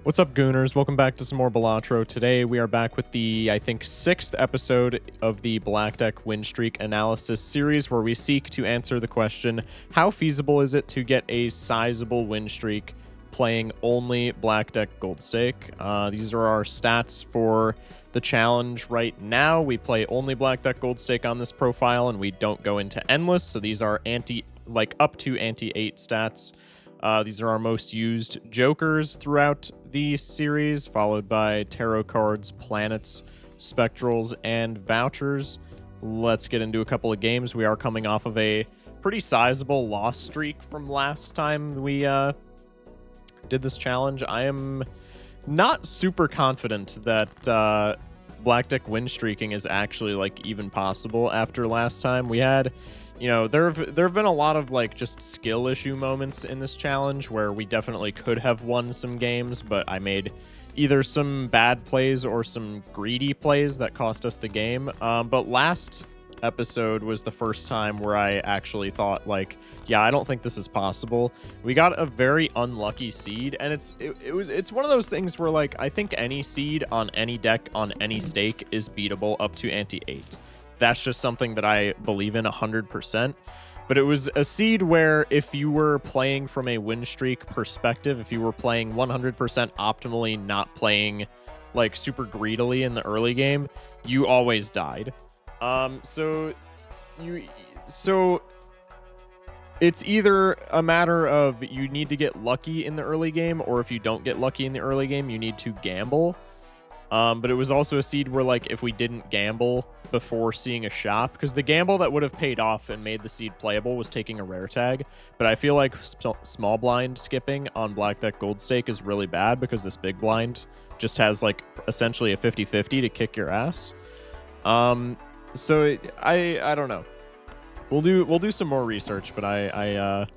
What's up, Gooners? Welcome back to some more Balatro. Today we are back with the, I think, 6th episode of the Black Deck win streak analysis series, where we seek to answer the question, how feasible is it to get a sizable win streak playing only Black Deck Gold Stake? These are our stats for the challenge right now. We play only Black Deck Gold Stake on this profile, and we don't go into endless, so these are up to anti-8 stats. These are our most used jokers throughout the series, followed by tarot cards, planets, spectrals, and vouchers. Let's get into a couple of games. We are coming off of a pretty sizable loss streak from last time we did this challenge. I am not super confident that Black Deck win streaking is actually like even possible after last time. We had, you know, there have been a lot of like just skill issue moments in this challenge where we definitely could have won some games, but I made either some bad plays or some greedy plays that cost us the game. But last episode was the first time where I actually thought, like, yeah, I don't think this is possible. We got a very unlucky seed, and it's one of those things where, like, I think any seed on any deck on any stake is beatable up to anti-8. That's just something that I believe in 100%. But it was a seed where if you were playing from a win streak perspective, if you were playing 100% optimally, not playing like super greedily in the early game, you always died. So it's either a matter of you need to get lucky in the early game, or if you don't get lucky in the early game, you need to gamble. But it was also a seed where, like, if we didn't gamble before seeing a shop, because the gamble that would have paid off and made the seed playable was taking a rare tag. But I feel like small blind skipping on Black Deck Gold Stake is really bad, because this big blind just has, like, essentially a 50-50 to kick your ass. So I don't know. We'll do some more research, but I'm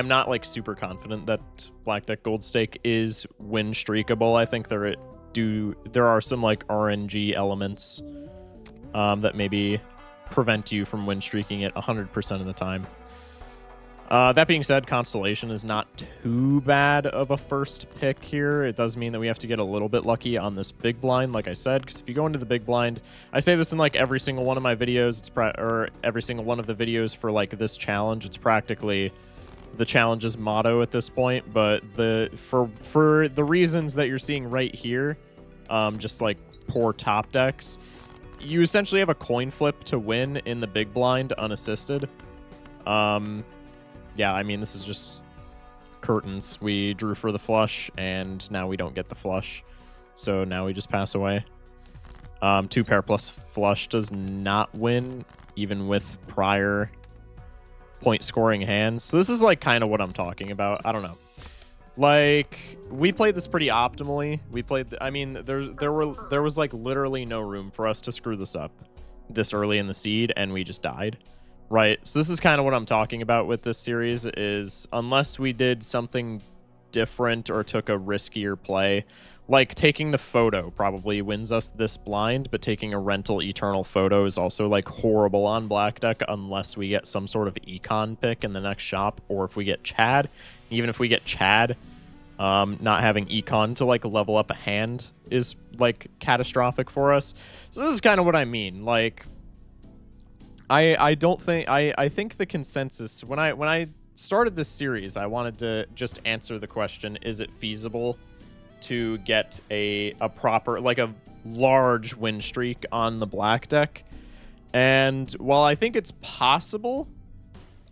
not like super confident that Black Deck Gold Stake is win streakable. I think there are some like RNG elements that maybe prevent you from win streaking it 100% of the time. That being said, Constellation is not too bad of a first pick here. It does mean that we have to get a little bit lucky on this big blind, like I said, because if you go into the big blind, I say this in like every single one of my videos, or every single one of the videos for like this challenge. It's practically the challenge's motto at this point, but for the reasons that you're seeing right here, just like poor top decks, you essentially have a coin flip to win in the big blind unassisted. Yeah, I mean, this is just curtains. We drew for the flush, and now we don't get the flush. So now we just pass away. 2 pair plus flush does not win, even with prior point scoring hands. So this is like kind of what I'm talking about. I don't know. Like, we played this pretty optimally. I mean, there was like literally no room for us to screw this up this early in the seed, and we just died. Right, so this is kind of what I'm talking about with this series, is unless we did something different or took a riskier play, like taking the photo probably wins us this blind, but taking a rental eternal photo is also like horrible on Black Deck unless we get some sort of econ pick in the next shop, or if we get Chad. Even if we get Chad, not having econ to like level up a hand is like catastrophic for us. So this is kind of what I mean, like, I think the consensus, when I started this series, I wanted to just answer the question, is it feasible to get a proper, like a large win streak on the Black Deck? And while I think it's possible,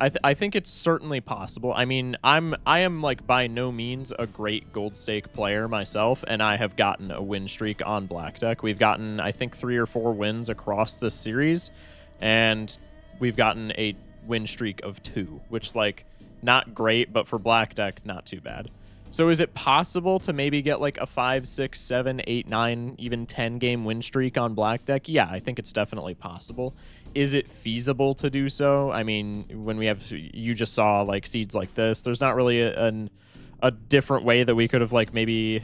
I think it's certainly possible. I mean, I am like by no means a great gold stake player myself, and I have gotten a win streak on Black Deck. We've gotten, I think, 3 or 4 wins across this series, and we've gotten a win streak of 2, which, like, not great, but for Black Deck, not too bad. So is it possible to maybe get like a 5, 6, 7, 8, 9, even 10 game win streak on Black Deck? Yeah, I think it's definitely possible. Is it feasible to do so? I mean, when you just saw like seeds like this, there's not really a different way that we could have like maybe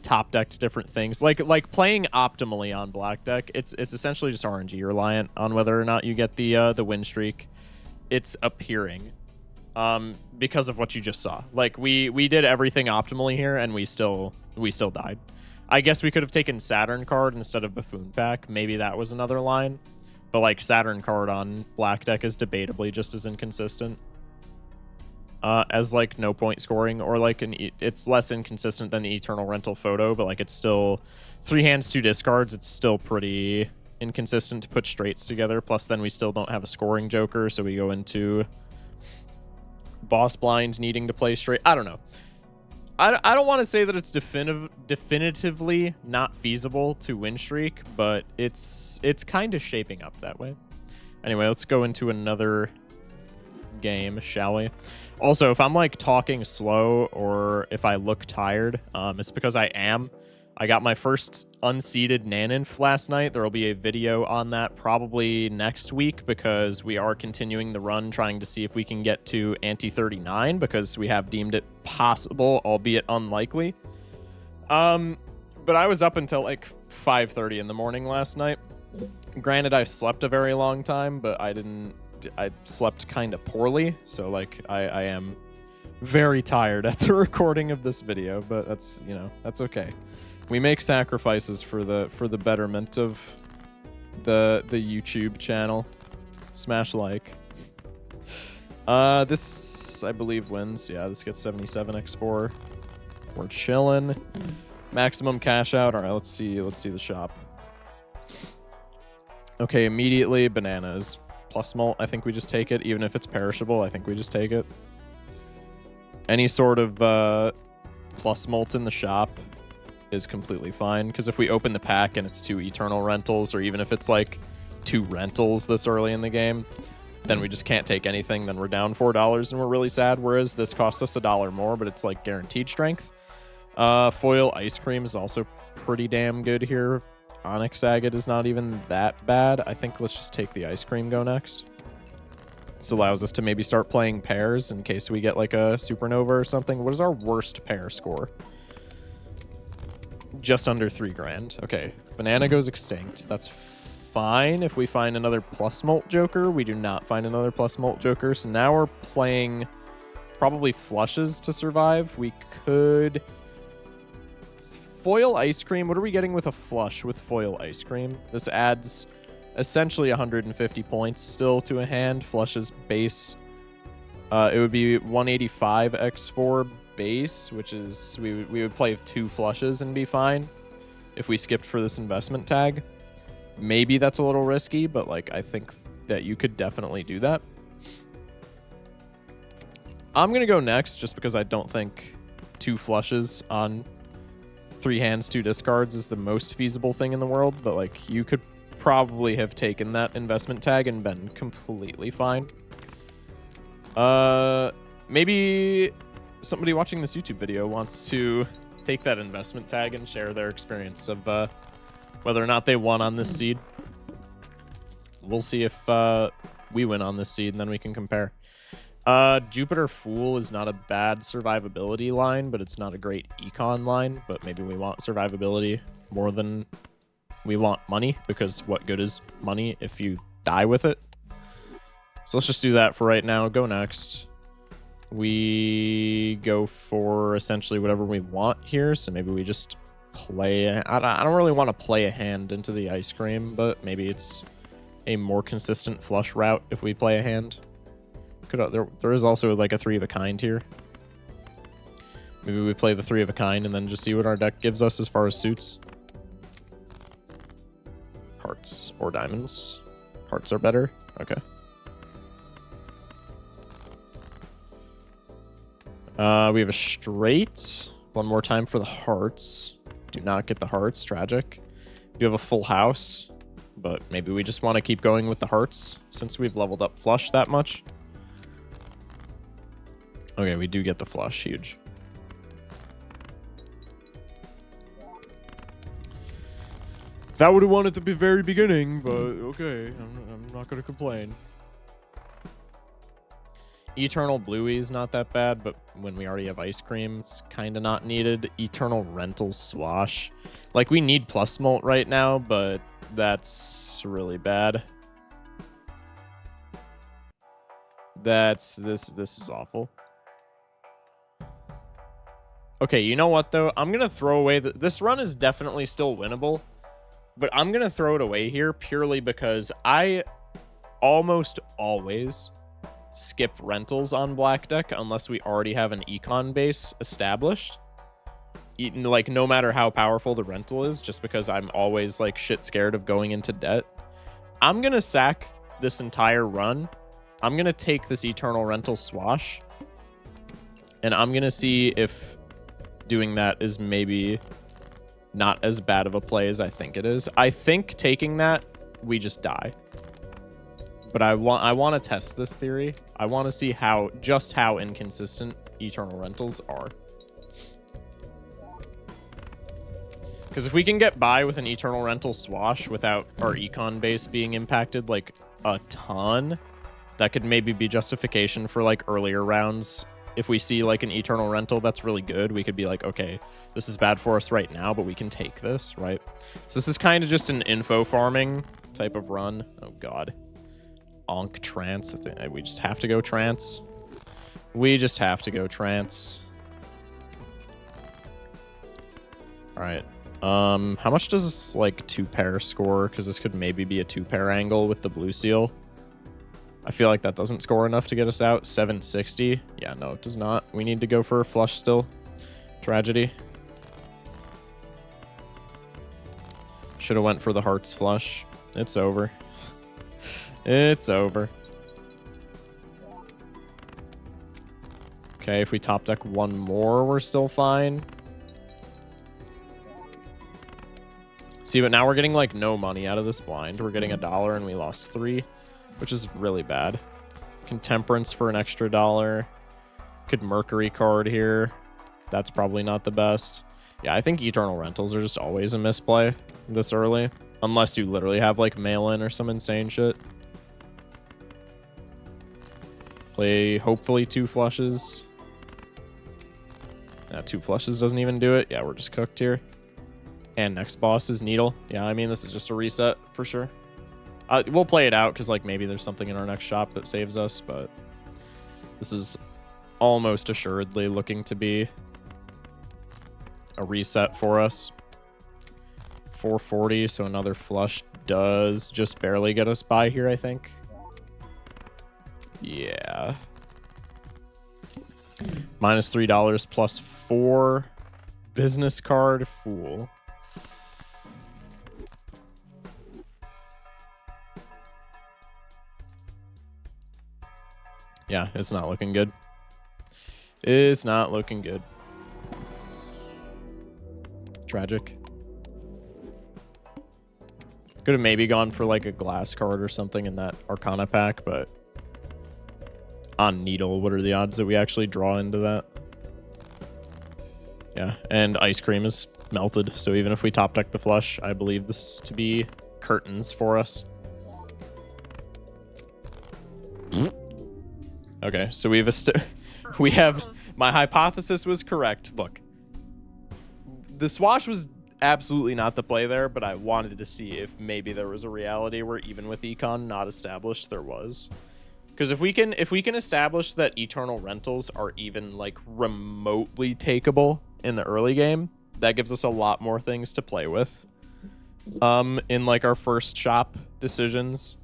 top decked different things, like playing optimally on Black Deck. It's essentially just RNG reliant on whether or not you get the win streak. It's appearing. because of what you just saw. Like, we did everything optimally here, and we still died. I guess we could have taken Saturn card instead of Buffoon Pack. Maybe that was another line. But, like, Saturn card on black deck is debatably just as inconsistent as, like, no point scoring. Or, like, it's less inconsistent than the Eternal Rental Photo, but, like, it's still 3 hands, 2 discards. It's still pretty inconsistent to put straights together. Plus, then we still don't have a scoring joker, so we go into boss blind needing to play straight. I don't know. I don't want to say that it's definitively not feasible to Winstreak, but it's kind of shaping up that way. Anyway, let's go into another game, shall we? Also, if I'm like talking slow or if I look tired, it's because I am. I got my first unseeded Naninf last night. There will be a video on that probably next week because we are continuing the run trying to see if we can get to ante 39 because we have deemed it possible, albeit unlikely. But I was up until like 5:30 in the morning last night. Granted, I slept a very long time, but I slept kind of poorly. So like I am very tired at the recording of this video, but that's, you know, that's okay. We make sacrifices for the betterment of the YouTube channel. Smash like. This I believe wins. Yeah, this gets 77x4. We're chilling. Maximum cash out. All right, let's see the shop. Okay, immediately bananas plus malt. I think we just take it, even if it's perishable. I think we just take it. Any sort of plus malt in the shop is completely fine, because if we open the pack and it's 2 eternal rentals, or even if it's like 2 rentals this early in the game, then we just can't take anything. Then we're down $4 and we're really sad, whereas this costs us $1 more, but it's like guaranteed strength. Foil ice cream is also pretty damn good here. Onyx agate is not even that bad. I think let's just take the ice cream go next. This allows us to maybe start playing pairs in case we get like a supernova or something. What is our worst pair score? Just under 3 grand. Okay, banana goes extinct. That's fine if we find another plus malt joker. We do not find another plus malt joker, so now we're playing probably flushes to survive. We could foil ice cream. What are we getting with a flush with foil ice cream? This adds essentially 150 points still to a hand. Flushes base. It would be 185 x4 base, which is we would play 2 flushes and be fine if we skipped for this investment tag. Maybe that's a little risky, but like I think that you could definitely do that. I'm gonna go next just because I don't think 2 flushes on 3 hands, 2 discards is the most feasible thing in the world, but like you could probably have taken that investment tag and been completely fine. Maybe somebody watching this YouTube video wants to take that investment tag and share their experience of whether or not they won on this seed. We'll see if we win on this seed, and then we can compare. Jupiter Fool is not a bad survivability line, but it's not a great econ line. But maybe we want survivability more than we want money, because what good is money if you die with it? So let's just do that for right now. Go next. We go for essentially whatever we want here, so maybe we just play. I don't really want to play a hand into the ice cream, but maybe it's a more consistent flush route if we play a hand. There is also like a 3 of a kind here. Maybe we play the 3 of a kind and then just see what our deck gives us as far as suits. Hearts or diamonds. Hearts are better. Okay. We have a straight. One more time for the hearts. Do not get the hearts. Tragic. We have a full house, but maybe we just want to keep going with the hearts since we've leveled up flush that much. Okay, we do get the flush. Huge. That would have won at the very beginning, but okay. I'm not going to complain. Eternal Bluey is not that bad, but when we already have ice cream, it's kind of not needed. Eternal Rental Swash. Like, we need plus malt right now, but that's really bad. This is awful. Okay, you know what, though? I'm going to throw away... This run is definitely still winnable, but I'm going to throw it away here purely because I almost always skip rentals on Black Deck unless we already have an econ base established. Like, no matter how powerful the rental is, just because I'm always, like, shit scared of going into debt. I'm going to sack this entire run. I'm going to take this Eternal Rental Swash, and I'm going to see if doing that is maybe not as bad of a play as I think it is. I think taking that, we just die. But I want to test this theory. I want to see just how inconsistent Eternal Rentals are. Because if we can get by with an Eternal Rental Swash without our econ base being impacted like a ton, that could maybe be justification for like earlier rounds. If we see like an Eternal Rental that's really good, we could be like, okay, this is bad for us right now, but we can take this, right? So this is kind of just an info farming type of run. Oh god. Onk trance. I think we just have to go trance. We just have to go trance. Alright. How much does this, like, 2-pair score? Because this could maybe be a 2-pair angle with the blue seal. I feel like that doesn't score enough to get us out. 760. Yeah, no, it does not. We need to go for a flush still. Tragedy. Should have went for the hearts flush. It's over. It's over. Okay, if we top deck one more, we're still fine. See, but now we're getting, like, no money out of this blind. We're getting $1 and we lost 3, which is really bad. Contemperance for an extra $1. Could Mercury card here. That's probably not the best. Yeah, I think Eternal Rentals are just always a misplay this early. Unless you literally have, like, mail-in or some insane shit. Play, hopefully, 2 flushes. Yeah, 2 flushes doesn't even do it. Yeah, we're just cooked here. And next boss is Needle. Yeah, I mean, this is just a reset for sure. We'll play it out because, like, maybe there's something in our next shop that saves us, but this is almost assuredly looking to be a reset for us. 440, so another flush does just barely get us by here, I think. Yeah. Minus $3 plus 4. Business card, Fool. Yeah, it's not looking good. It's not looking good. Tragic. Could have maybe gone for like a glass card or something in that Arcana pack, but on Needle, what are the odds that we actually draw into that? Yeah, and Ice Cream is melted, so even if we top deck the flush, I believe this to be curtains for us. Okay, so we have my hypothesis was correct. Look, the swash was absolutely not the play there, but I wanted to see if maybe there was a reality where even with econ not established, there was. Because if we can establish that Eternal Rentals are even like remotely takeable in the early game, that gives us a lot more things to play with in like our first shop decisions.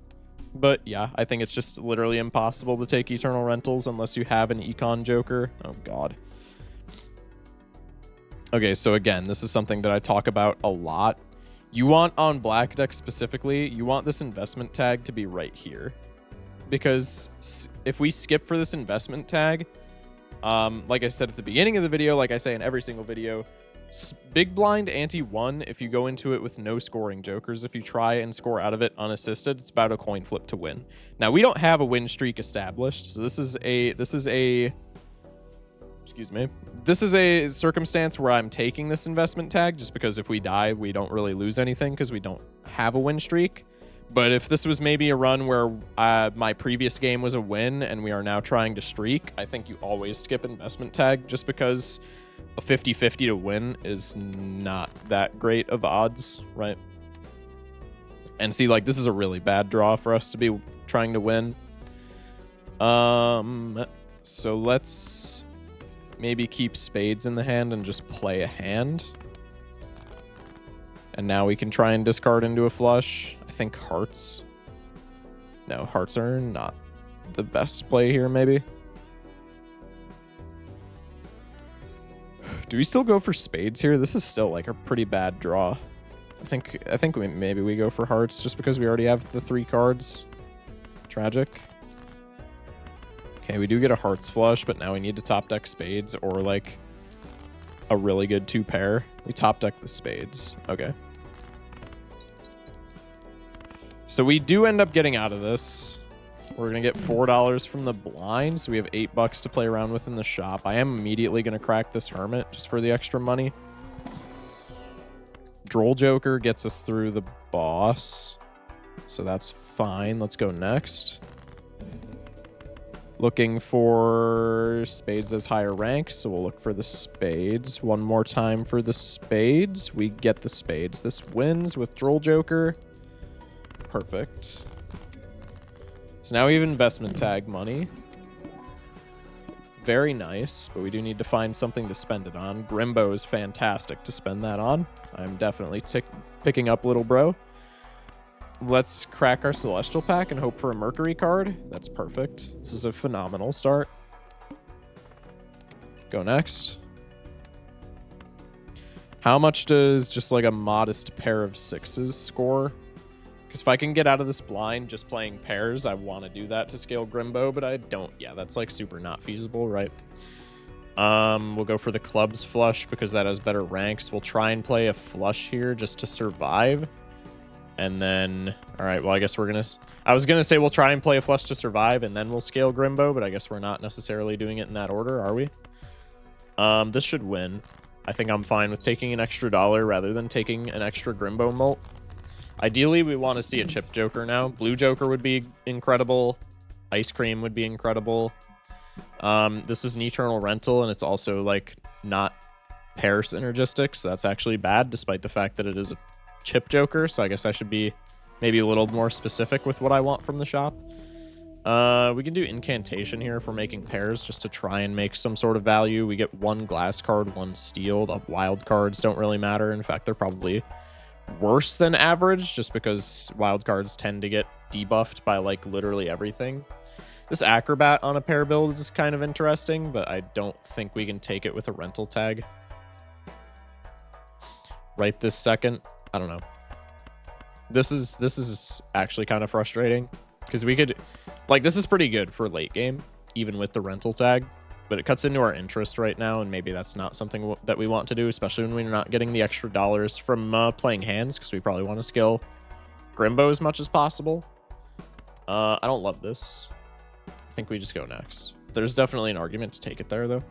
But yeah, I think it's just literally impossible to take Eternal Rentals unless you have an econ joker. Oh god. Okay, so again, this is something that I talk about a lot. You want on Black Deck specifically, you want this investment tag to be right here. Because if we skip for this investment tag, like I said at the beginning of the video, like I say in every single video, big blind ante 1 if you go into it with no scoring jokers. If you try and score out of it unassisted, it's about a coin flip to win. Now we don't have a win streak established, so this is a circumstance where I'm taking this investment tag just because if we die, we don't really lose anything because we don't have a win streak. But if this was maybe a run where my previous game was a win and we are now trying to streak, I think you always skip investment tag just because a 50-50 to win is not that great of odds, right? And see, like, this is a really bad draw for us to be trying to win. So let's maybe keep spades in the hand and just play a hand. And now we can try and discard into a flush. I think hearts. No, hearts are not the best play here, maybe. Do we still go for spades here? This is still like a pretty bad draw. I think maybe we go for hearts just because we already have the 3 cards. Tragic. Okay, we do get a hearts flush, but now we need to top deck spades or like a really good 2 pair. We top deck the spades. Okay. So we do end up getting out of this. We're going to get $4 from the blind, so we have $8 to play around with in the shop. I am immediately going to crack this hermit just for the extra money. Droll Joker gets us through the boss, so that's fine. Let's go next. Looking for spades as higher rank, so we'll look for the spades. One more time for the spades. We get the spades. This wins with Droll Joker. Perfect. So now we have investment tag money. Very nice, but we do need to find something to spend it on. Grimbo is fantastic to spend that on. I'm definitely picking up little bro. Let's crack our Celestial pack and hope for a Mercury card. That's perfect. This is a phenomenal start. Go next. How much does just like a modest pair of 6s score? Because if I can get out of this blind just playing pairs, I want to do that to scale Grimbo, but I don't. Yeah, that's like super not feasible, right? We'll go for the clubs flush because that has better ranks. We'll try and play a flush here just to survive. And then, all right, well, I guess we're going to... I was going to say we'll try and play a flush to survive, and then we'll scale Grimbo, but I guess we're not necessarily doing it in that order, are we? This should win. I think I'm fine with taking an extra $1 rather than taking an extra Grimbo mult. Ideally, we want to see a chip Joker now. Blue Joker would be incredible. Ice Cream would be incredible. This is an Eternal Rental, and it's also, like, not pair synergistic, so that's actually bad, despite the fact that it is a chip Joker, so I guess I should be maybe a little more specific with what I want from the shop. We can do Incantation here if we're making pairs, just to try and make some sort of value. We get 1 glass card, 1 steel. The wild cards don't really matter. In fact, they're probably worse than average just because wild cards tend to get debuffed by like literally everything. This Acrobat on a pair build is kind of interesting, but I don't think we can take it with a rental tag right this second. I don't know. This is actually kind of frustrating because we could, like, this is pretty good for late game even with the rental tag, but it cuts into our interest right now, and maybe that's not something that we want to do, especially when we're not getting the extra dollars from playing hands, because we probably want to scale Grimbo as much as possible. I don't love this. I think we just go next. There's definitely an argument to take it there, though.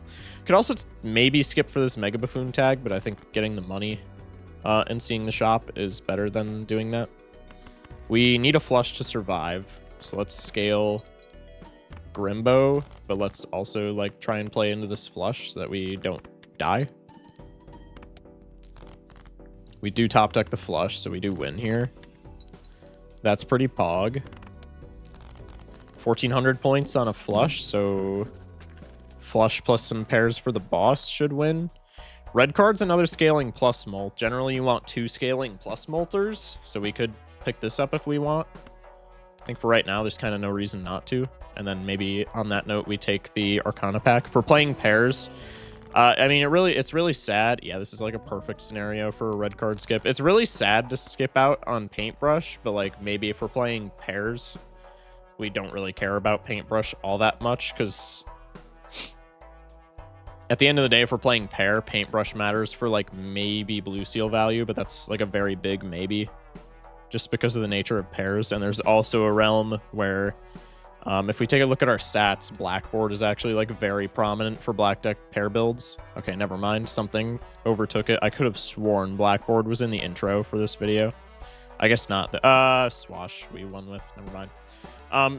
Could also maybe skip for this Mega Buffoon tag, but I think getting the money and seeing the shop is better than doing that. We need a flush to survive, so let's scale Grimbo, but let's also like try and play into this flush so that we don't die. We do top deck the flush, so we do win here. That's pretty pog. 1,400 points on a flush, so flush plus some pairs for the boss should win. Red card's another scaling plus molt. Generally, you want 2 scaling plus molters, so we could pick this up if we want. I think for right now, there's kind of no reason not to. And then maybe on that note, we take the Arcana pack. For playing pairs, I mean, it's really sad. Yeah, this is like a perfect scenario for a red card skip. It's really sad to skip out on Paintbrush, but like maybe if we're playing pairs, we don't really care about Paintbrush all that much, because at the end of the day, if we're playing pair, Paintbrush matters for like maybe blue seal value, but that's like a very big maybe just because of the nature of pairs. And there's also a realm where if we take a look at our stats, Blackboard is actually like very prominent for black deck pair builds. Okay, never mind. Something overtook it. I could have sworn Blackboard was in the intro for this video. I guess not. Swash we won with. Never mind.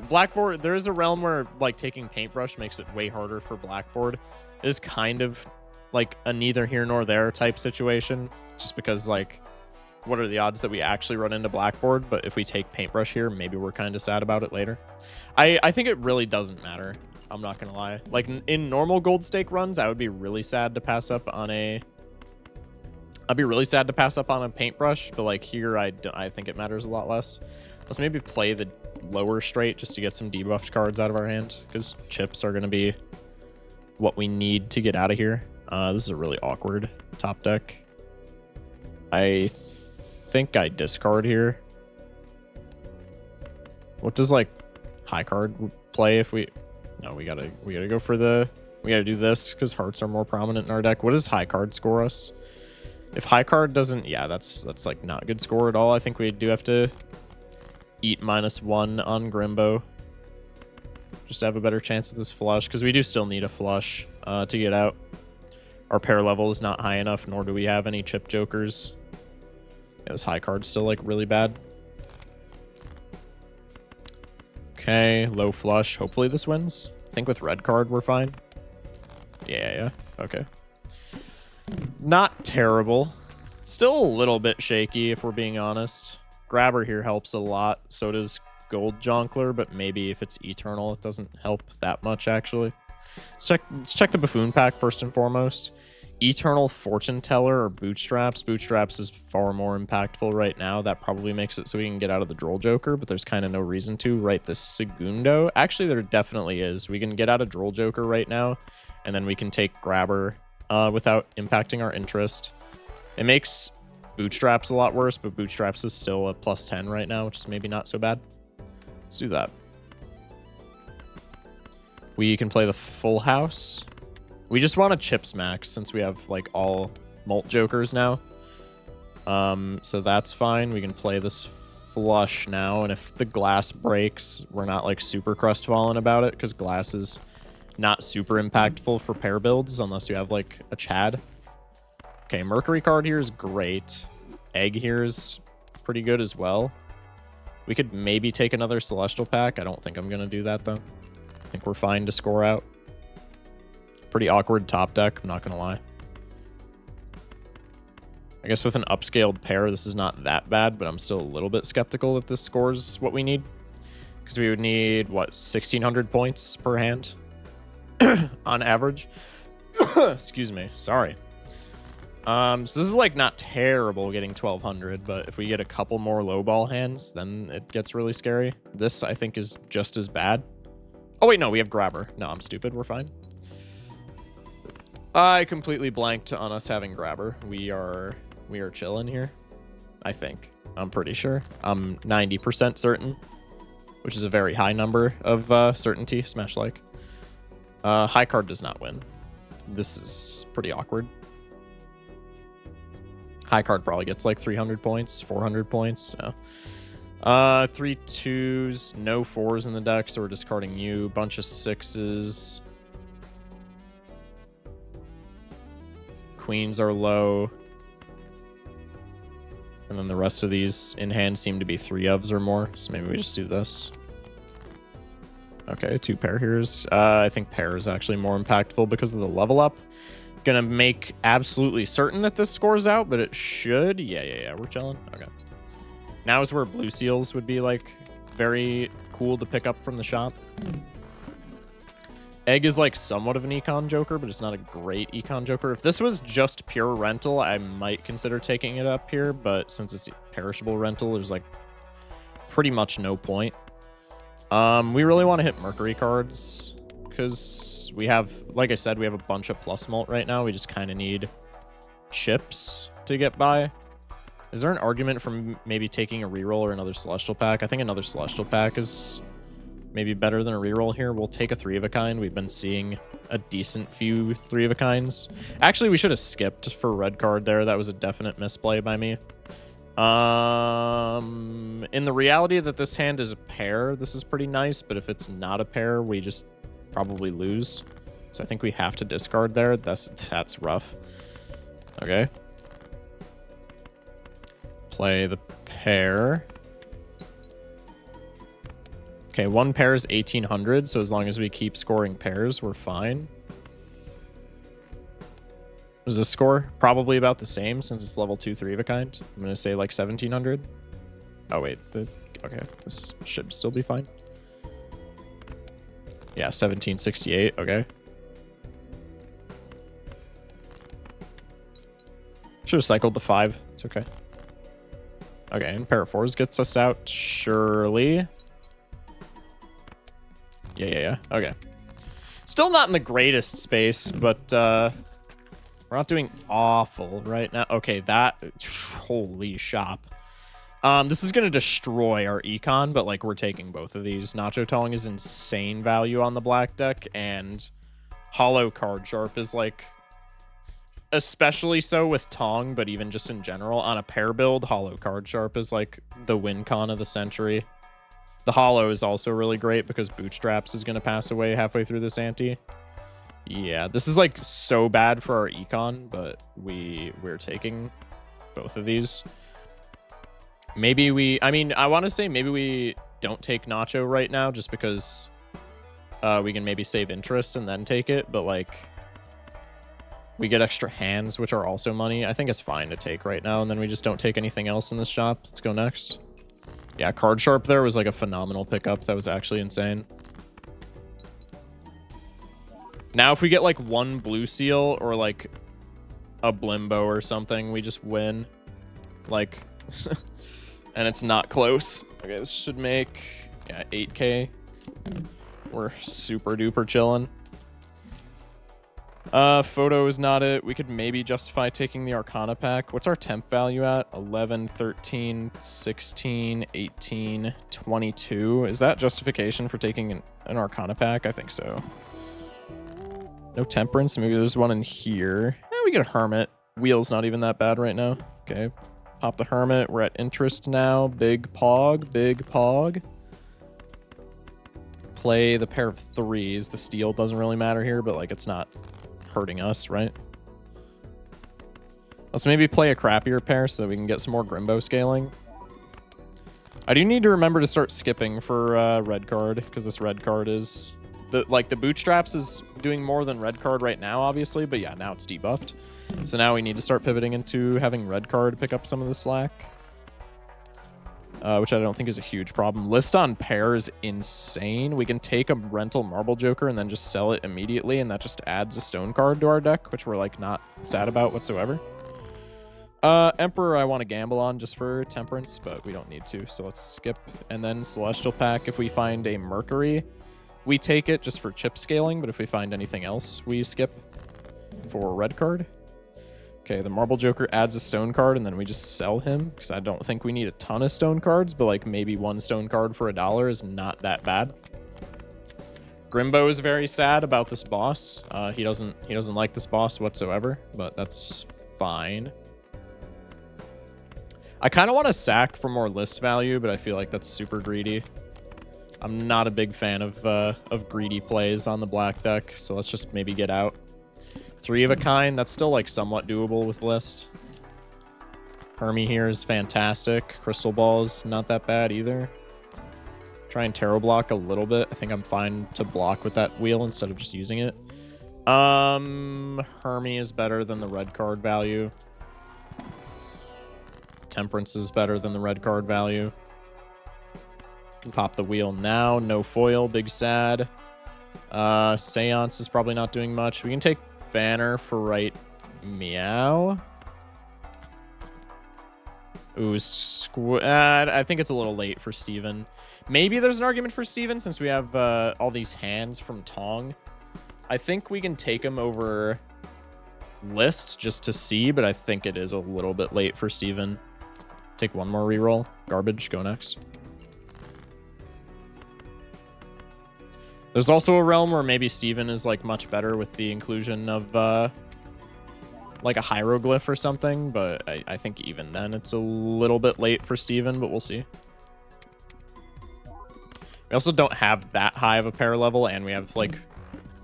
Blackboard, there is a realm where like taking Paintbrush makes it way harder for Blackboard. It is kind of like a neither here nor there type situation, just because like what are the odds that we actually run into blackboard, but if we take paintbrush here, maybe we're kind of sad about it later. I think it really doesn't matter. I'm not gonna lie. Like in normal gold stake runs, I would be really sad to pass up on a paintbrush, but like here, I think it matters a lot less. Let's maybe play the lower straight just to get some debuffed cards out of our hand, because chips are gonna be what we need to get out of here. This is a really awkward top deck. I think I discard here. What does like high card play if we... No, we gotta go for the... We gotta do this because hearts are more prominent in our deck. What does high card score us? If high card doesn't... Yeah, that's like not good score at all. I think we do have to eat -1 on Grimbo just to have a better chance at this flush, because we do still need a flush to get out. Our pair level is not high enough, nor do we have any chip jokers. Yeah, this high card's still like really bad. Okay, low flush. Hopefully this wins. I think with red card we're fine. Yeah, okay. Not terrible. Still a little bit shaky if we're being honest. Grabber here helps a lot. So does Gold Jonkler, but maybe if it's Eternal, it doesn't help that much actually. Let's check the Buffoon pack first and foremost. Eternal Fortune Teller or Bootstraps. Bootstraps is far more impactful right now. That probably makes it so we can get out of the Droll Joker, but there's kind of no reason to. Right, the Segundo. Actually, there definitely is. We can get out of Droll Joker right now, and then we can take Grabber without impacting our interest. It makes Bootstraps a lot worse, but Bootstraps is still a +10 right now, which is maybe not so bad. Let's do that. We can play the Full House. We just want a Chips Max since we have like all Molt Jokers now. So that's fine. We can play this flush now, and if the glass breaks, we're not like super crestfallen about it, because glass is not super impactful for pair builds unless you have like a Chad. Okay, Mercury card here is great. Egg here is pretty good as well. We could maybe take another Celestial pack. I don't think I'm going to do that though. I think we're fine to score out. Pretty awkward top deck, I'm not going to lie. I guess with an upscaled pair, this is not that bad, but I'm still a little bit skeptical that this scores what we need. Because we would need, what, 1,600 points per hand on average? Excuse me, sorry. So this is like not terrible getting 1,200, but if we get a couple more low ball hands, then it gets really scary. This, I think, is just as bad. Oh, wait, no, we have Grabber. No, I'm stupid, we're fine. I completely blanked on us having Grabber. We are chilling here, I think. I'm pretty sure. I'm 90% certain, which is a very high number of certainty, Smash-like. High card does not win. This is pretty awkward. High card probably gets like 300 points, 400 points. So. 3 2s, no 4s in the deck, so we're discarding you. Bunch of 6s. Queens are low. And then the rest of these in hand seem to be 3 ofs or more, so maybe we just do this. Okay, 2 pair here's. I think pair is actually more impactful because of the level up. Gonna make absolutely certain that this scores out, but it should. Yeah, we're chilling. Okay. Now is where blue seals would be like very cool to pick up from the shop. Egg is like somewhat of an econ joker, but it's not a great econ joker. If this was just pure rental, I might consider taking it up here, but since it's perishable rental, there's like pretty much no point. We really want to hit Mercury cards because we have, like I said, we have a bunch of plus mult right now. We just kind of need chips to get by. Is there an argument for maybe taking a reroll or another Celestial pack? I think another Celestial pack is maybe better than a reroll here. We'll take a 3 of a kind. We've been seeing a decent few 3 of a kinds. Actually, we should have skipped for red card there. That was a definite misplay by me. In the reality that this hand is a pair, this is pretty nice, but if it's not a pair, we just probably lose. So I think we have to discard there. That's rough. Okay. Play the pair. Okay, 1 pair is 1,800, so as long as we keep scoring pairs, we're fine. Was this score? Probably about the same since it's level 2, 3 of a kind. I'm going to say like 1700. Oh, wait. Okay, this should still be fine. Yeah, 1768. Okay. Should have cycled the 5. It's okay. Okay, and pair of 4s gets us out, surely. Yeah. Okay. Still not in the greatest space, but we're not doing awful right now. Okay, holy shop. This is going to destroy our econ, but like we're taking both of these. Nacho Tong is insane value on the black deck, and Hollow Card Sharp is like especially so with Tong, but even just in general on a pair build, Hollow Card Sharp is like the win con of the century. The Hollow is also really great because Bootstraps is going to pass away halfway through this ante. Yeah, this is like so bad for our econ, but we're taking both of these. Maybe I want to say maybe we don't take Nacho right now just because we can maybe save interest and then take it, but like we get extra hands, which are also money. I think it's fine to take right now, and then we just don't take anything else in this shop. Let's go next. Yeah, Card Sharp there was like a phenomenal pickup. That was actually insane. Now, if we get like one blue seal or like a Blimbo or something, we just win. Like, and it's not close. Okay, this should make, yeah, 8K. We're super duper chilling. Photo is not it. We could maybe justify taking the Arcana pack. What's our temp value at? 11, 13, 16, 18, 22. Is that justification for taking an Arcana pack? I think so. No Temperance. Maybe there's one in here. We get a Hermit. Wheel's not even that bad right now. Okay. Pop the Hermit. We're at interest now. Big Pog. Big Pog. Play the pair of 3s. The steel doesn't really matter here, but like it's not hurting us, right? Let's maybe play a crappier pair so that we can get some more Grimbo scaling. I do need to remember to start skipping for red card, because this red card is the Bootstraps is doing more than red card right now, obviously, but yeah, now it's debuffed. So now we need to start pivoting into having red card pick up some of the slack, which I don't think is a huge problem. List on pair is insane. We can take a rental Marble Joker and then just sell it immediately, and that just adds a stone card to our deck, which we're like not sad about whatsoever. Emperor I want to gamble on just for Temperance, but we don't need to, so let's skip. And then Celestial Pack, if we find a Mercury, we take it just for chip scaling, but if we find anything else, we skip for red card. Okay, the Marble Joker adds a stone card, and then we just sell him, because I don't think we need a ton of stone cards, but like maybe one stone card for $1 is not that bad. Grimbo is very sad about this boss. He doesn't like this boss whatsoever, but that's fine. I kind of want to sack for more list value, but I feel like that's super greedy. I'm not a big fan of greedy plays on the black deck, so let's just maybe get out. 3 of a kind, that's still like somewhat doable with list. Hermie here is fantastic. Crystal Ball's not that bad either. Try and Tarot block a little bit. I think I'm fine to block with that wheel instead of just using it. Hermie is better than the red card value. Temperance is better than the red card value. Can pop the wheel now. No foil. Big sad. Seance is probably not doing much. We can take Banner for right meow. Ooh, I think it's a little late for Steven. Maybe there's an argument for Steven since we have all these hands from Tong. I think we can take him over list just to see, but I think it is a little bit late for Steven. Take one more reroll. Garbage, go next. There's also a realm where maybe Steven is like much better with the inclusion of like a hieroglyph or something, but I think even then it's a little bit late for Steven, but we'll see. We also don't have that high of a pair level, and we have like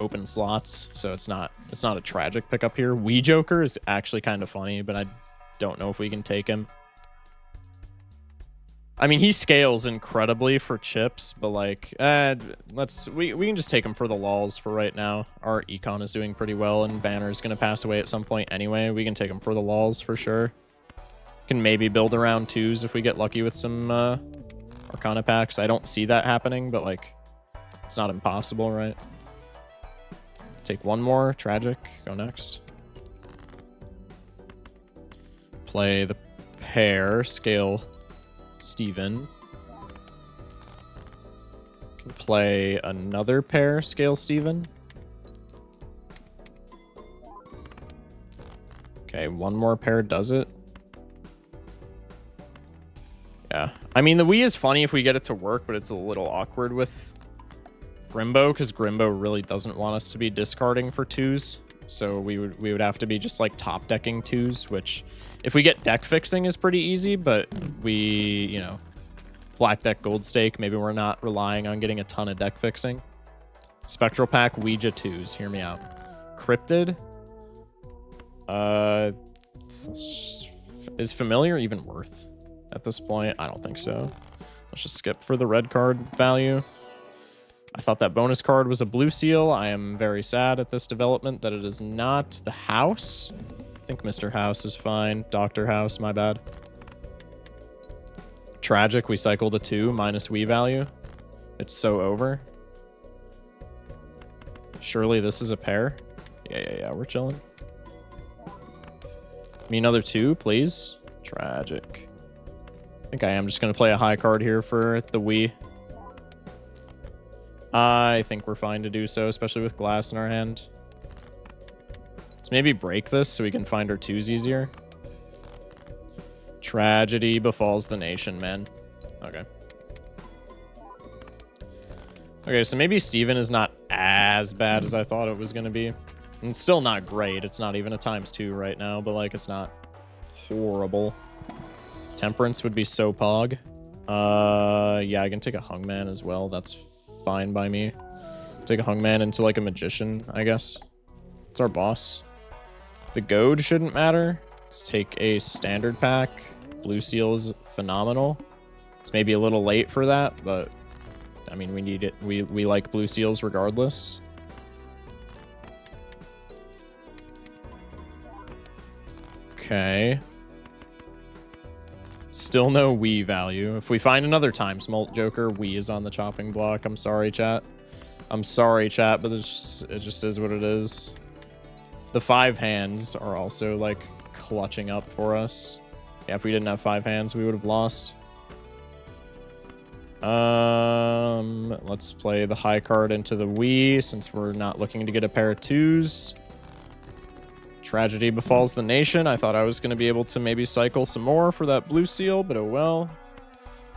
open slots, so it's not a tragic pickup here. Wii Joker is actually kind of funny, but I don't know if we can take him. I mean, he scales incredibly for chips, but like, we can just take him for the lulz for right now. Our econ is doing pretty well, and Banner's gonna pass away at some point anyway. We can take him for the lulz for sure. Can maybe build around 2s if we get lucky with some Arcana packs. I don't see that happening, but like, it's not impossible, right? Take one more. Tragic. Go next. Play the pair. Scale Steven. Can play another pair. Scale Steven. Okay, one more pair does it. Yeah. I mean, the Wii is funny if we get it to work, but it's a little awkward with Grimbo, because Grimbo really doesn't want us to be discarding for 2s. So we would have to be just like top decking 2s, which if we get deck fixing is pretty easy, but we, you know, black deck gold stake, maybe we're not relying on getting a ton of deck fixing. Spectral pack, Ouija 2s, hear me out. Cryptid. Is familiar even worth at this point? I don't think so. Let's just skip for the red card value. I thought that bonus card was a blue seal. I am very sad at this development that it is not. The House. I think Mr. House is fine. Dr. House, my bad. Tragic, we cycled a 2 minus Wii value. It's so over. Surely this is a pair. Yeah, we're chilling. Me another 2, please. Tragic. I think I am just going to play a high card here for the Wii. I think we're fine to do so, especially with glass in our hand. Let's maybe break this so we can find our 2s easier. Tragedy befalls the nation, man. Okay. Okay, so maybe Steven is not as bad as I thought it was going to be. And it's still not great. It's not even a ×2 right now, but like it's not horrible. Temperance would be so pog. Yeah, I can take a Hungman as well. That's fine by me. Take a Hungman into like a Magician, I guess. It's our boss. The goad shouldn't matter. Let's take a standard pack. Blue seal is phenomenal. It's maybe a little late for that, but I mean, we need it. We like blue seals regardless. Okay. Still no Wii value. If we find another Times Molt Joker, Wii is on the chopping block. I'm sorry, chat. I'm sorry, chat, but it just is what it is. The 5 hands are also, like, clutching up for us. Yeah, if we didn't have 5 hands, we would have lost. Let's play the high card into the Wii, since we're not looking to get a pair of 2s. Tragedy befalls the nation. I thought I was going to be able to maybe cycle some more for that blue seal, but oh well.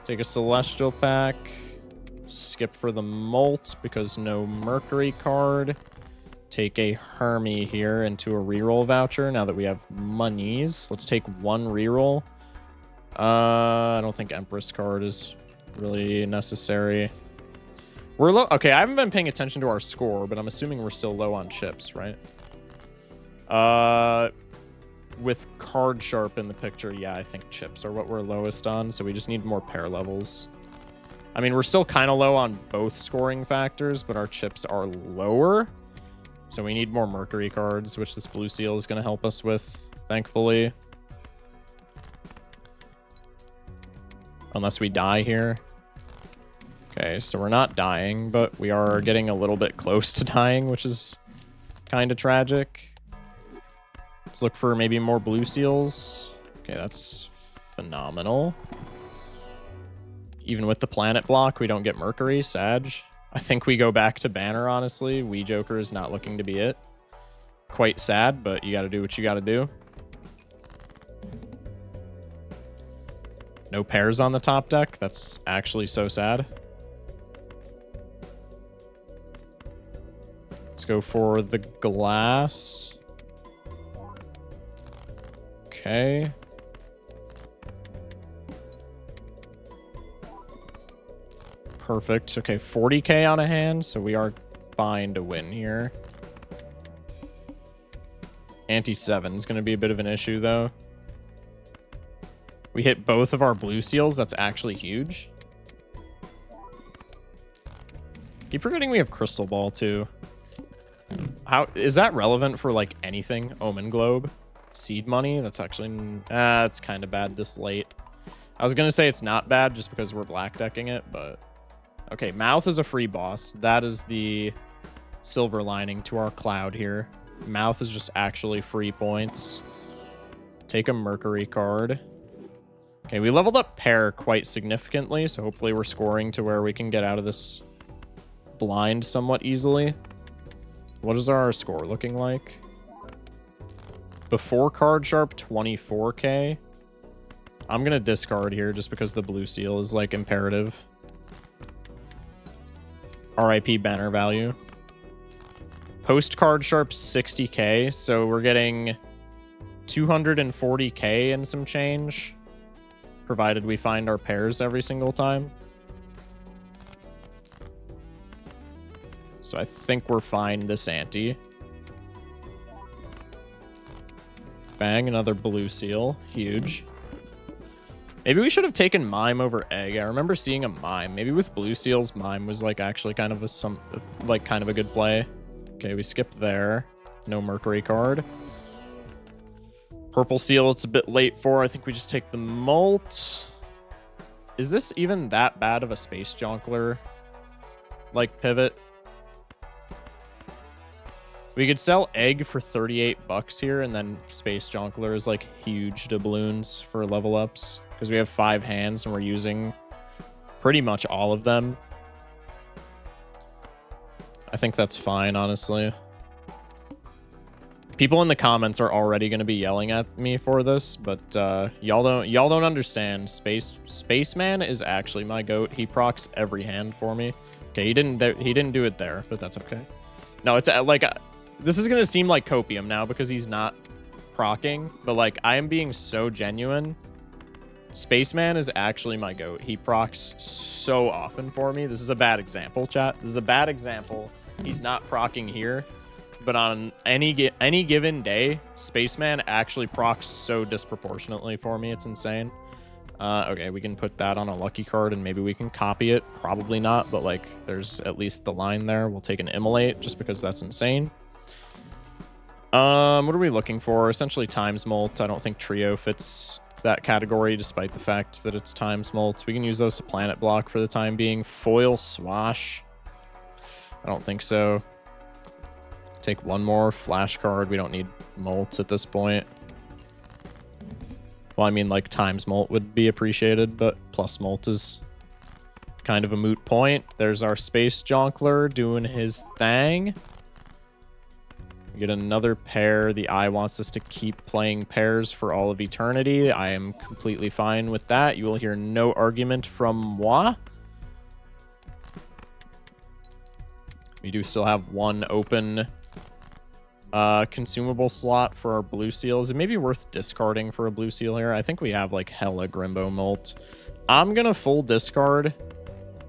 Take a Celestial pack. Skip for the Molt because no Mercury card. Take a Hermie here into a reroll voucher now that we have monies. Let's take 1 reroll. I don't think Empress card is really necessary. We're low. Okay, I haven't been paying attention to our score, but I'm assuming we're still low on chips, right? With Card Sharp in the picture, yeah, I think chips are what we're lowest on, so we just need more pair levels. I mean, we're still kind of low on both scoring factors, but our chips are lower, so we need more Mercury cards, which this blue seal is going to help us with, thankfully. Unless we die here. Okay, so we're not dying, but we are getting a little bit close to dying, which is kind of tragic. Let's look for maybe more blue seals. Okay, that's phenomenal. Even with the planet block, we don't get Mercury. Sag. I think we go back to Banner, honestly. Wii Joker is not looking to be it. Quite sad, but you gotta do what you gotta do. No pairs on the top deck. That's actually so sad. Let's go for the glass. Okay. Perfect. Okay, 40k on a hand, so we are fine to win here. Ante 7 is going to be a bit of an issue, though. We hit both of our blue seals. That's actually huge. Keep forgetting we have Crystal Ball, too. How is that relevant for, like, anything? Omen Globe? Seed Money? That's actually... it's kind of bad this late. I was going to say it's not bad just because we're black decking it, but... Okay, Mouth is a free boss. That is the silver lining to our cloud here. Mouth is just actually free points. Take a Mercury card. Okay, we leveled up Pear quite significantly, so hopefully we're scoring to where we can get out of this blind somewhat easily. What is our score looking like? Before card sharp, 24k. I'm going to discard here just because the blue seal is, like, imperative. RIP banner value. Post card sharp, 60k, so we're getting 240k and some change, provided we find our pairs every single time. So I think we're fine this ante. Bang, another blue seal. Huge. Maybe we should have taken Mime over Egg. I remember seeing a Mime. Maybe with blue seals, Mime was, like, actually kind of a good play. Okay, we skipped there. No Mercury card. Purple seal, it's a bit late for. I think we just take the Molt. Is this even that bad of a Space Jonkler, like, pivot? We could sell Egg for 38 bucks here, and then Space Jonkler is, like, huge doubloons for level ups. Because we have 5 hands, and we're using pretty much all of them. I think that's fine, honestly. People in the comments are already going to be yelling at me for this, but y'all don't understand. Spaceman is actually my goat. He procs every hand for me. Okay, he didn't do it there, but that's okay. No, it's like this is going to seem like copium now because he's not procking, but like I am being so genuine. Spaceman is actually my goat. He procs so often for me. This is a bad example, chat. This is a bad example. He's not procking here, but on any given day, Spaceman actually procs so disproportionately for me. It's insane. Okay, we can put that on a lucky card and maybe we can copy it. Probably not, but like there's at least the line there. We'll take an Immolate just because that's insane. What are we looking for? Essentially Times Molt. I don't think Trio fits that category despite the fact that it's Times Molt. We can use those to planet block for the time being. Foil Swash. I don't think so. Take one more flash card. We don't need Molt at this point. Well, I mean, like, Times Molt would be appreciated, but plus Molt is kind of a moot point. There's our Space Jonkler doing his thing. We get another pair. The eye wants us to keep playing pairs for all of eternity. I am completely fine with that. You will hear no argument from moi. We do still have one open consumable slot for our blue seals. It may be worth discarding for a blue seal here. I think we have like hella Grimbo Molt. I'm gonna full discard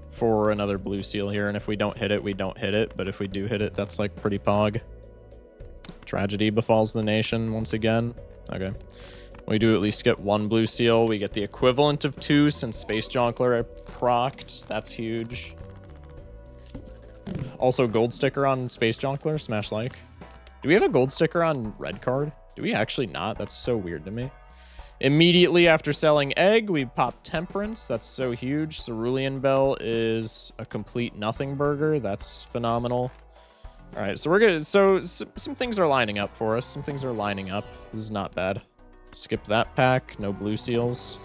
for another blue seal here, and if we don't hit it, we don't hit it. But if we do hit it, that's like pretty pog. Tragedy befalls the nation once again. Okay. We do at least get one blue seal. We get the equivalent of 2 since Space Jonkler procced. That's huge. Also, gold sticker on Space Jonkler. Smash like. Do we have a gold sticker on red card? Do we actually not? That's so weird to me. Immediately after selling Egg, we pop Temperance. That's so huge. Cerulean Bell is a complete nothing burger. That's phenomenal. All right, so we're good. So some things are lining up for us. Some things are lining up. This is not bad. Skip that pack. No blue seals.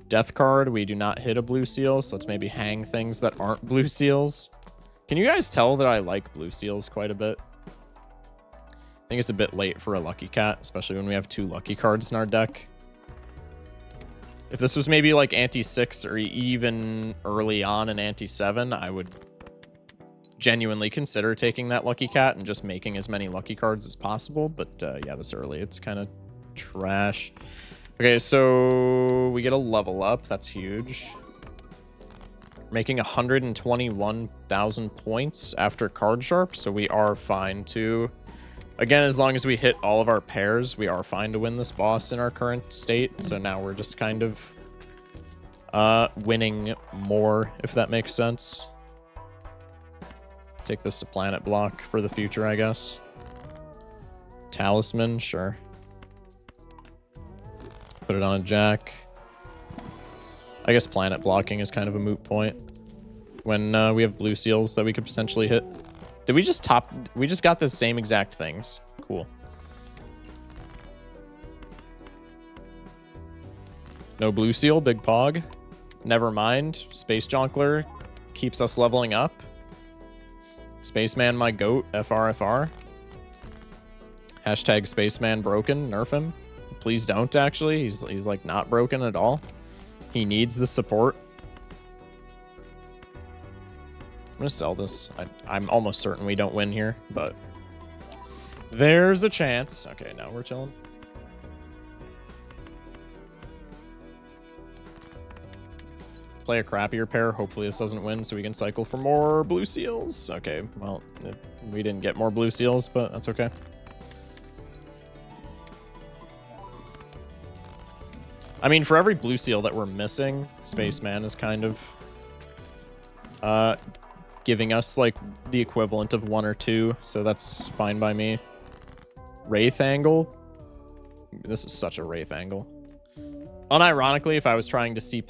Death card. We do not hit a blue seal, so let's maybe hang things that aren't blue seals. Can you guys tell that I like blue seals quite a bit? I think it's a bit late for a Lucky Cat, especially when we have 2 lucky cards in our deck. If this was maybe like Ante-6 or even early on in Ante-7, I would genuinely consider taking that Lucky Cat and just making as many lucky cards as possible. But yeah, this early, it's kind of trash. Okay, so we get a level up. That's huge. Making 121,000 points after card sharp, so we are fine to Again, as long as we hit all of our pairs, we are fine to win this boss in our current state. So now we're just kind of winning more, if that makes sense. Take this to planet block for the future, I guess. Talisman, sure. Put it on a jack. I guess planet blocking is kind of a moot point when we have blue seals that we could potentially hit. Did we just top... We just got the same exact things. Cool. No blue seal, big pog. Never mind. Space Jonkler keeps us leveling up. Spaceman, my goat, FRFR. Hashtag Spaceman broken, nerf him. Please don't, actually. He's like not broken at all. He needs the support. I'm gonna sell this. I'm almost certain we don't win here, but there's a chance. Okay, now we're chilling. Play a crappier pair. Hopefully this doesn't win so we can cycle for more blue seals. Okay, well, we didn't get more blue seals, but that's okay. I mean, for every blue seal that we're missing, Spaceman is kind of giving us like the equivalent of 1 or 2, so that's fine by me. Wraith angle. This is such a Wraith angle. Unironically, if I was trying to C++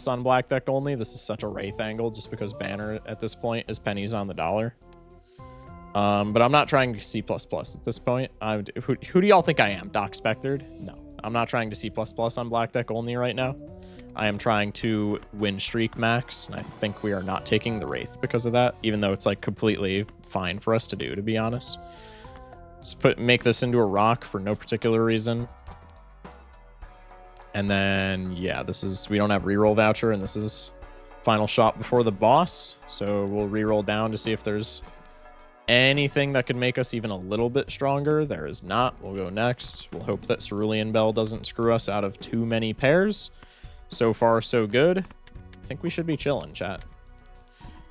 on black deck only, this is such a Wraith angle just because banner at this point is pennies on the dollar. But I'm not trying to C++ at this point. Who do y'all think I am? Doc Spectred? No, I'm not trying to C++ on black deck only right now. I am trying to win streak max, and I think we are not taking the Wraith because of that, even though it's like completely fine for us to do, to be honest. Just make this into a rock for no particular reason. And then, yeah, we don't have reroll voucher, and this is final shot before the boss. So we'll reroll down to see if there's anything that could make us even a little bit stronger. There is not. We'll go next. We'll hope that Cerulean Bell doesn't screw us out of too many pairs. So far, so good. I think we should be chilling, chat.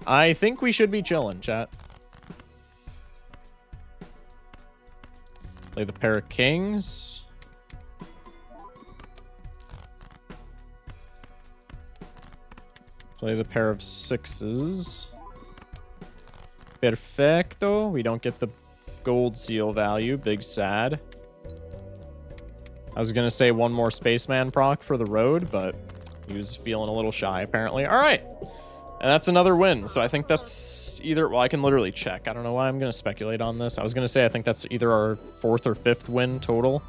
I think we should be chilling, chat. Play the pair of kings. Play the pair of sixes. Perfecto. We don't get the gold seal value. Big sad. I was going to say one more Spaceman proc for the road, but he was feeling a little shy, apparently. All right. And that's another win. So I think that's either... Well, I can literally check. I don't know why I'm going to speculate on this. I was going to say I think that's either our 4th or 5th win total.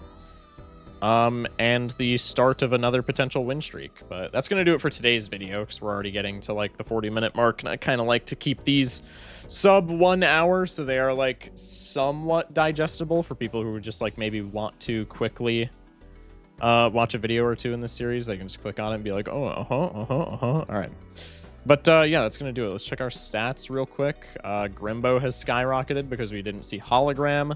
And the start of another potential win streak. But that's going to do it for today's video, because we're already getting to, like, the 40-minute mark. And I kind of like to keep these sub 1 hour, so they are, like, somewhat digestible for people who would just, like, maybe want to quickly... watch a video or two in this series. They can just click on it and be like, oh, all right. But yeah, that's gonna do it. Let's check our stats real quick. Grimbo has skyrocketed because we didn't see hologram.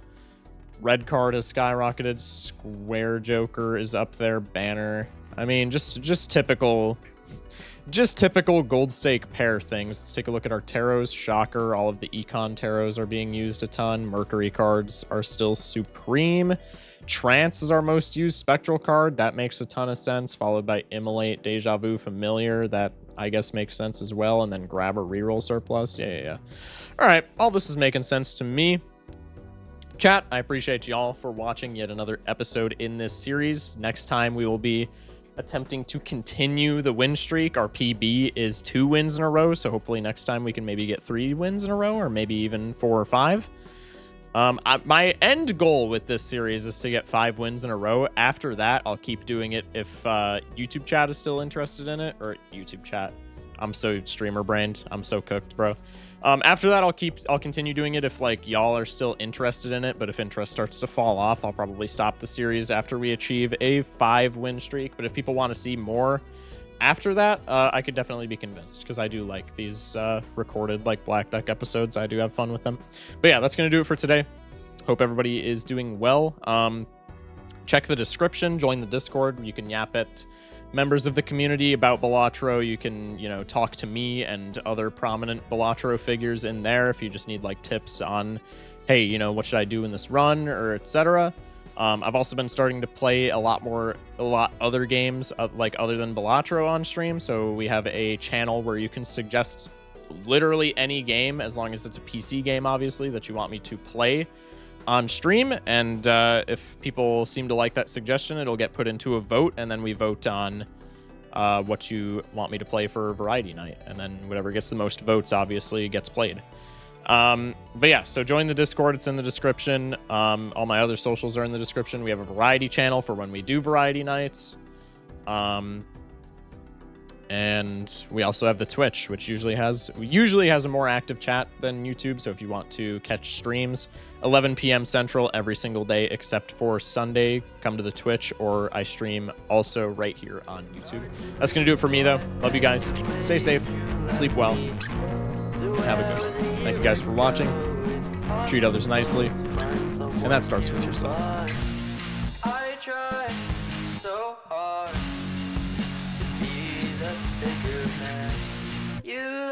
Red card has skyrocketed. Square Joker is up there. Banner. I mean, just typical gold stake pair things. Let's take a look at our tarots. Shocker, all of the econ tarots are being used a ton. Mercury cards are still supreme. Trance is our most used spectral card. That makes a ton of sense. Followed by Immolate, Deja Vu, Familiar. That, I guess, makes sense as well. And then grab a reroll surplus. Yeah. All right. All this is making sense to me. Chat, I appreciate y'all for watching yet another episode in this series. Next time, we will be attempting to continue the win streak. Our PB is 2 wins in a row. So hopefully next time we can maybe get 3 wins in a row, or maybe even 4 or 5. My end goal with this series is to get 5 wins in a row. After that, I'll keep doing it if YouTube chat is still interested in it. Or YouTube chat. I'm so streamer brained. I'm so cooked, bro. After that, I'll continue doing it if like y'all are still interested in it. But if interest starts to fall off, I'll probably stop the series after we achieve a 5 win streak. But if people want to see more after that, I could definitely be convinced, because I do like these recorded like Black Deck episodes. I do have fun with them. But yeah, that's going to do it for today. Hope everybody is doing well. Check the description, join the Discord. You can yap at members of the community about Balatro. You can, talk to me and other prominent Balatro figures in there if you just need like tips on, hey, you know, what should I do in this run, or etc. I've also been starting to play a lot other games like other than Balatro on stream. So we have a channel where you can suggest literally any game, as long as it's a PC game, obviously, that you want me to play on stream. And if people seem to like that suggestion, it'll get put into a vote, and then we vote on what you want me to play for variety night, and then whatever gets the most votes obviously gets played. But yeah, so join the Discord, it's in the description. All my other socials are in the description. We have a variety channel for when we do variety nights. And we also have the Twitch, which usually has a more active chat than YouTube. So if you want to catch streams 11 p.m. Central every single day except for Sunday, come to the Twitch, or I stream also right here on YouTube. That's gonna do it for me though. Love you guys. Stay safe, sleep well, have a good one. Thank you guys for watching. Treat others nicely, and that starts with yourself. I try so hard to be the bigger man. You